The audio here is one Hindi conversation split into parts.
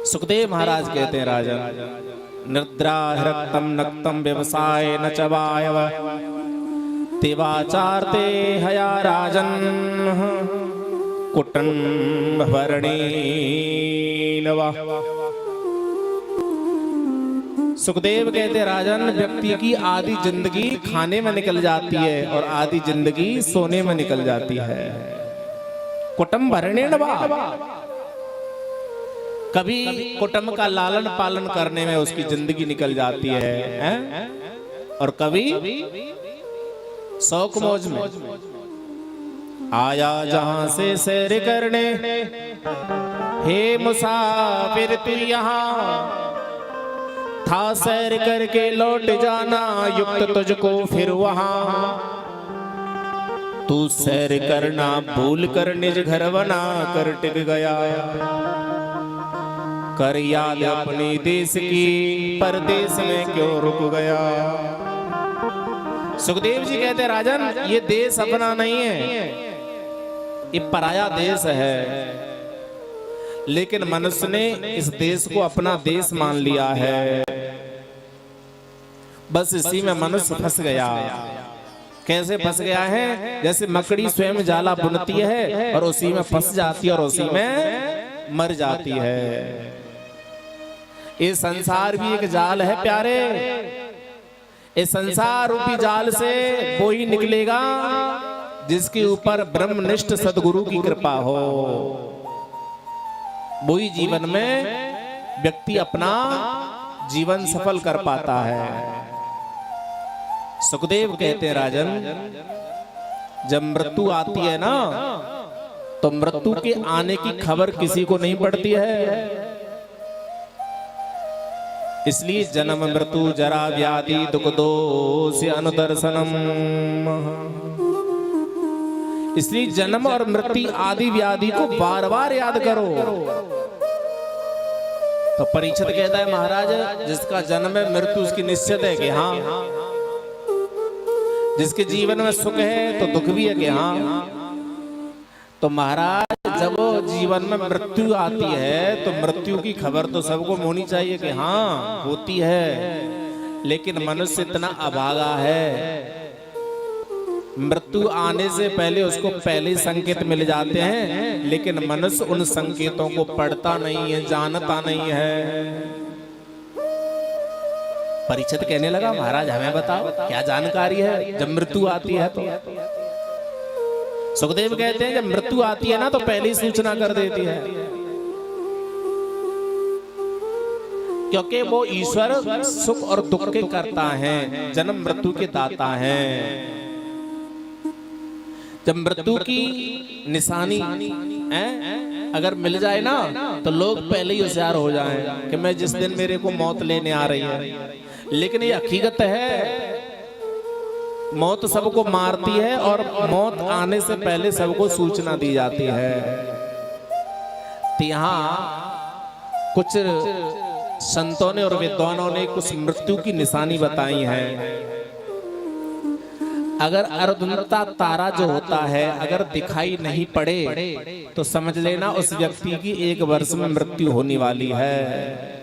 सुखदेव महाराज कहते हैं राजन, निद्रा रक्तम नक्तम व्यवसाय न चवायव तेवाचारते हया राजन कुटुंब भरणीन वा। सुखदेव कहते हैं राजन, व्यक्ति की आधी जिंदगी खाने में निकल जाती है और आधी जिंदगी सोने में निकल जाती है। कुटुंब भरणीन वा, कभी कुटुंब का लालन पालन करने में उसकी जिंदगी निकल जाती है और कभी शौक मौज में। आया जहां से सैर करने हे मुसाफिर तू यहाँ, था सैर करके लौट जाना युक्त तुझको फिर वहां। तू सैर करना भूल कर निज घर बना कर टिक गया, कर याद अपने देश की परदेश में क्यों रुक गया। सुखदेव जी कहते राजन, ये देश अपना नहीं है, ये पराया देश है, लेकिन मनुष्य ने इस देश को अपना देश मान लिया है। बस इसी में मनुष्य फंस गया। कैसे फंस गया है? जैसे मकड़ी स्वयं जाला बुनती है और उसी में फंस जाती है और उसी में मर जाती है। ये संसार भी एक जाल है प्यारे। इस संसार रूपी जाल से वो ही निकलेगा जिसके ऊपर ब्रह्मनिष्ठ सद्गुरु की कृपा हो। वो ही जीवन में व्यक्ति अपना जीवन सफल कर पाता है। सुखदेव कहते हैं राजन, जब मृत्यु आती है ना, तो मृत्यु के आने की खबर किसी को नहीं पड़ती है। इसलिए जन्म मृत्यु जरा व्याधि दुख दोष अनुदर्शनम, इसलिए जन्म और मृत्यु आदि व्याधि को बार बार याद करो। तो परीक्षित कहता है महाराज, जिसका जन्म है मृत्यु उसकी निश्चित है कि हाँ, जिसके जीवन में सुख है तो दुख भी है कि हाँ। तो महाराज जब जीवन में मृत्यु आती है तो मृत्यु की खबर तो सबको होनी चाहिए कि हाँ होती है, लेकिन मनुष्य इतना अभागा है, मृत्यु आने से पहले उसको पहले संकेत मिल जाते हैं, लेकिन मनुष्य उन संकेतों को पढ़ता नहीं है, जानता नहीं है। परीक्षित कहने लगा, महाराज हमें बताओ क्या जानकारी है जब मृत्यु आती है तो। सुखदेव कहते हैं जब मृत्यु आती है ना तो पहले ही सूचना कर देती है, क्योंकि वो ईश्वर सुख और दुख के करता है, जन्म मृत्यु के दाता है। जब मृत्यु की निशानी अगर मिल जाए ना तो लोग पहले ही होशियार हो जाएं कि मैं जिस दिन मेरे को मौत लेने आ रही है। लेकिन ये हकीकत है, मौत सबको मारती है और मौत आने से पहले सबको सूचना दी जाती है। तो यहाँ कुछ संतों ने और विद्वानों ने कुछ मृत्यु की निशानी बताई है। अगर अर्धुनता तारा जो होता है अगर दिखाई नहीं पड़े तो समझ लेना उस व्यक्ति की 1 वर्ष में मृत्यु होने वाली है।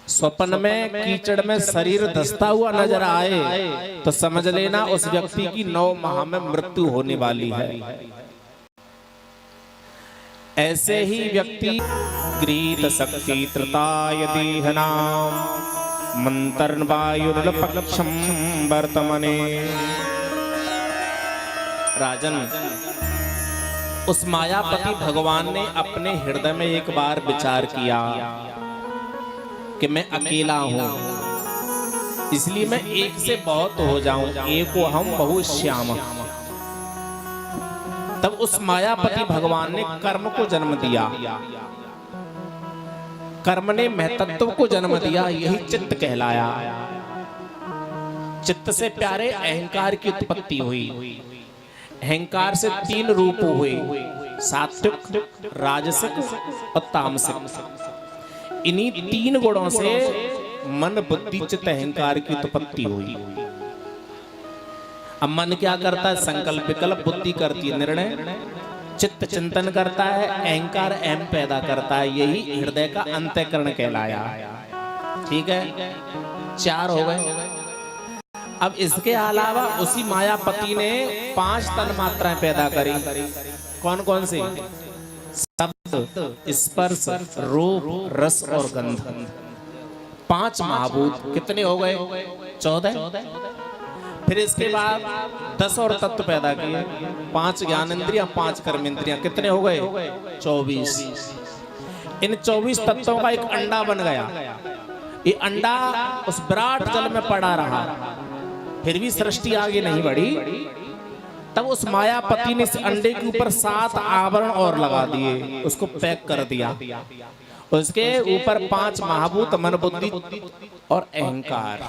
स्वप्न में कीचड़ में शरीर धंसता हुआ नजर आए तो समझ लेना उस व्यक्ति की 9 माह में मृत्यु होने वाली है। ऐसे ही व्यक्ति ग्रीत शक्ति त्रताय देहनाम मंतर्न वायुर्पक्षम वर्तमने। राजन, उस मायापति भगवान ने अपने हृदय में एक बार विचार किया कि मैं अकेला हूं, इसलिए मैं एक से बहुत हो जाऊं, एको हम बहु श्याम। तब उस मायापति भगवान ने कर्म को जन्म दिया, कर्म ने महतत्व को जन्म दिया, यही चित्त कहलाया। चित्त से प्यारे अहंकार की उत्पत्ति हुई। अहंकार से 3 रूप हुए, सात्विक, राजसिक और तामसिक। इन्हीं 3 गुणों से मन बुद्धि चित्त अहंकार की उत्पत्ति हुई। अब मन क्या करता है? संकल्प विकल्प, बुद्धि करती है निर्णय। चित्त चिंतन करता है, अहंकार अहम पैदा करता है, यही हृदय का अंतःकरण कहलाया। ठीक है, 4 हो गए। अब इसके अलावा उसी मायापति ने 5 तन मात्राएं पैदा करी। कौन कौन सी? शब्द, स्पर्श, रूप, रस और गंध। 5 महाभूत कितने हो गए? 14। फिर इसके बाद 10 और तत्व पैदा किए, 5 ज्ञानेंद्रियां, 5 कर्मेंद्रियां, कितने हो गए? 24। इन 24 तत्वों का एक अंडा बन गया। ये अंडा उस विराट जल में पड़ा रहा, फिर भी सृष्टि आगे नहीं बढ़ी। तब उस मायापति ने इस अंडे के ऊपर 7 आवरण और लगा दिए, उसको पैक कर दिया। उसके ऊपर 5 महाभूत, मन, बुद्धि और अहंकार।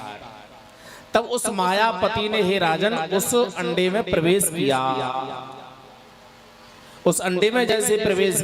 तब उस मायापति ने, हे राजन, उस अंडे में प्रवेश किया। उस अंडे में जैसे प्रवेश किया,